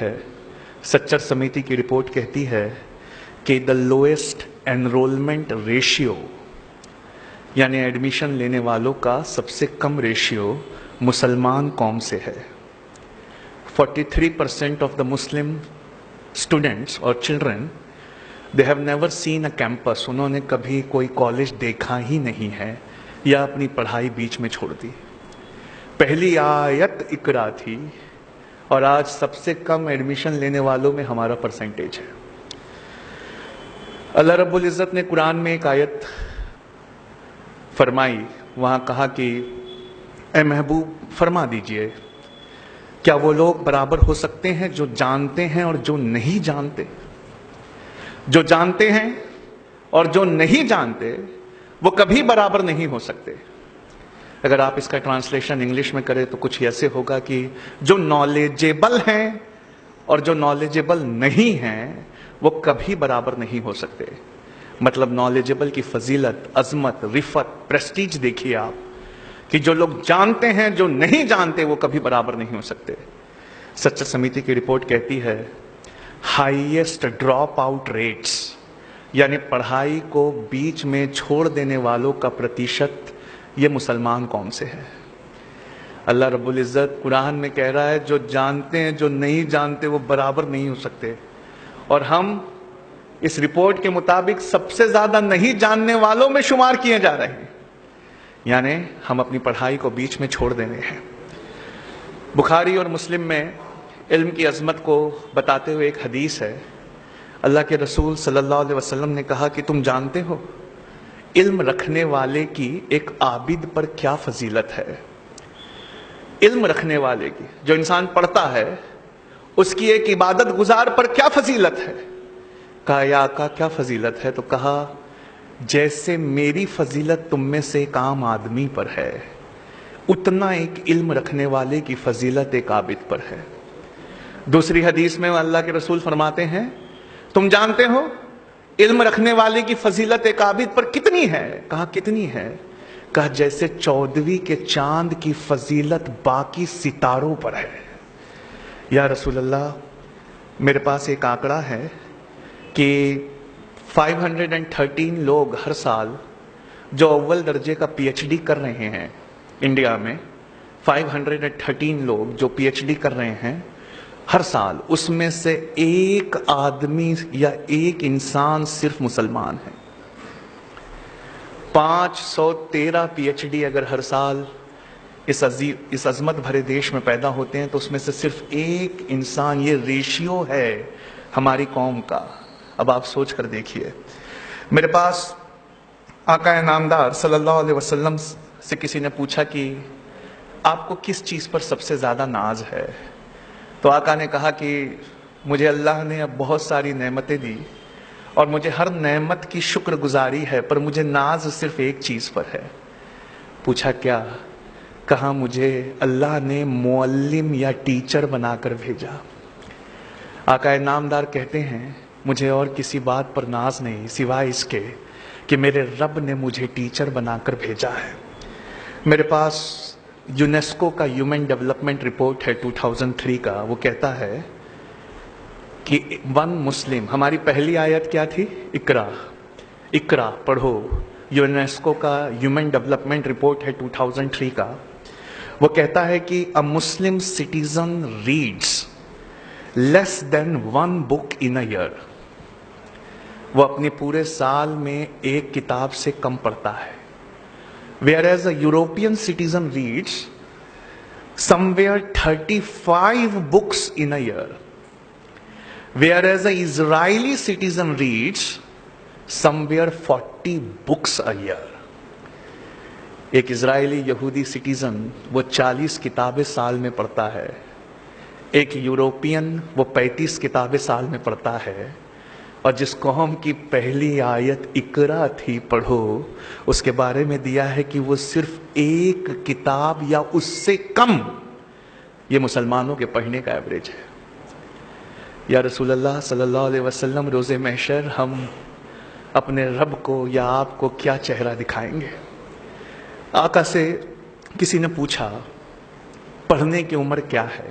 ہے, سچر سمیتی کی رپورٹ کہتی ہے کہ دا لوئسٹ انرولمنٹ ریشیو یعنی ایڈمیشن لینے والوں کا سب سے کم ریشیو مسلمان قوم سے ہے. 43% of the Muslim students or children, they have never seen a campus. انہوں نے کبھی کوئی کالج دیکھا ہی نہیں ہے یا اپنی پڑھائی بیچ میں چھوڑ دی. پہلی آیت اقرا تھی اور آج سب سے کم ایڈمیشن لینے والوں میں ہمارا پرسنٹیج ہے. اللہ رب العزت نے قرآن میں ایک آیت فرمائی, وہاں کہا کہ اے محبوب فرما دیجئے کیا وہ لوگ برابر ہو سکتے ہیں جو جانتے ہیں اور جو نہیں جانتے؟ جو جانتے ہیں اور جو نہیں جانتے وہ کبھی برابر نہیں ہو سکتے. اگر آپ اس کا ٹرانسلیشن انگلش میں کریں تو کچھ ایسے ہوگا کہ جو نالجیبل ہیں اور جو نالجیبل نہیں ہیں وہ کبھی برابر نہیں ہو سکتے. مطلب نالجیبل کی فضیلت, عظمت, رفت, پریسٹیج دیکھیے آپ کہ جو لوگ جانتے ہیں جو نہیں جانتے وہ کبھی برابر نہیں ہو سکتے. سچر سمیتی کی رپورٹ کہتی ہے ہائیسٹ ڈراپ آؤٹ ریٹس یعنی پڑھائی کو بیچ میں چھوڑ دینے والوں کا پرتیشت یہ مسلمان قوم سے ہے. اللہ رب العزت قرآن میں کہہ رہا ہے جو جانتے ہیں جو نہیں جانتے وہ برابر نہیں ہو سکتے, اور ہم اس رپورٹ کے مطابق سب سے زیادہ نہیں جاننے والوں میں شمار کیے جا رہے ہیں. یعنی ہم اپنی پڑھائی کو بیچ میں چھوڑ دینے ہیں. بخاری اور مسلم میں علم کی عظمت کو بتاتے ہوئے ایک حدیث ہے. اللہ کے رسول صلی اللہ علیہ وسلم نے کہا کہ تم جانتے ہو علم رکھنے والے کی ایک عابد پر کیا فضیلت ہے؟ علم رکھنے والے کی, جو انسان پڑھتا ہے, اس کی ایک عبادت گزار پر کیا فضیلت ہے؟ کہا یا آقا کیا فضیلت ہے؟ تو کہا جیسے میری فضیلت تم میں سے ایک عام آدمی پر ہے اتنا ایک علم رکھنے والے کی فضیلت ایک عابد پر ہے. دوسری حدیث میں اللہ کے رسول فرماتے ہیں تم جانتے ہو علم رکھنے والے کی فضیلت ایک عابد پر کتنی ہے؟ کہا کتنی ہے؟ کہا جیسے 14ویں کے چاند کی فضیلت باقی ستاروں پر ہے. یا رسول اللہ میرے پاس ایک آنکڑا ہے کہ 513 لوگ ہر سال جو اول درجے کا پی ایچ ڈی کر رہے ہیں انڈیا میں, 513 لوگ جو پی ایچ ڈی کر رہے ہیں ہر سال, اس میں سے ایک آدمی یا ایک انسان صرف مسلمان ہے. 513 پی ایچ ڈی اگر ہر سال اس عظمت بھرے دیش میں پیدا ہوتے ہیں تو اس میں سے صرف ایک انسان, یہ ریشیو ہے ہماری قوم کا. اب آپ سوچ کر دیکھیے. میرے پاس آقا نامدار صلی اللہ علیہ وسلم سے کسی نے پوچھا کہ آپ کو کس چیز پر سب سے زیادہ ناز ہے؟ تو آقا نے کہا کہ مجھے اللہ نے اب بہت ساری نعمتیں دی اور مجھے ہر نعمت کی شکر گزاری ہے, پر مجھے ناز صرف ایک چیز پر ہے. پوچھا کیا؟ کہا مجھے اللہ نے معلم یا ٹیچر بنا کر بھیجا. آقا نامدار کہتے ہیں مجھے اور کسی بات پر ناز نہیں سوائے اس کے کہ میرے رب نے مجھے ٹیچر بنا کر بھیجا ہے. میرے پاس یونیسکو کا ہیومن ڈیولپمنٹ رپورٹ ہے 2003 کا. وہ کہتا ہے کہ ون مسلم, ہماری پہلی آیت کیا تھی؟ اقرا, اقرا پڑھو. یونیسکو کا ہیومن ڈیولپمنٹ رپورٹ ہے 2003 کا. وہ کہتا ہے کہ a Muslim citizen reads less than one book in a year. وہ اپنے پورے سال میں ایک کتاب سے کم پڑھتا ہے. Whereas a European citizen reads somewhere 35 books in a year. Whereas a Israeli citizen reads somewhere 40 books a year. ایک اسرائیلی یہودی سٹیزن وہ 40 کتابیں سال میں پڑھتا ہے. ایک یوروپین وہ 35 کتابیں سال میں پڑھتا ہے. اور جس قوم کی پہلی آیت اقرا تھی پڑھو, اس کے بارے میں دیا ہے کہ وہ صرف ایک کتاب یا اس سے کم, یہ مسلمانوں کے پڑھنے کا ایوریج ہے. یا رسول اللہ صلی اللہ علیہ وسلم روز محشر ہم اپنے رب کو یا آپ کو کیا چہرہ دکھائیں گے؟ آقا سے کسی نے پوچھا پڑھنے کی عمر کیا ہے؟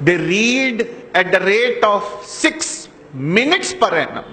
They read at the rate of 6 minutes per annum।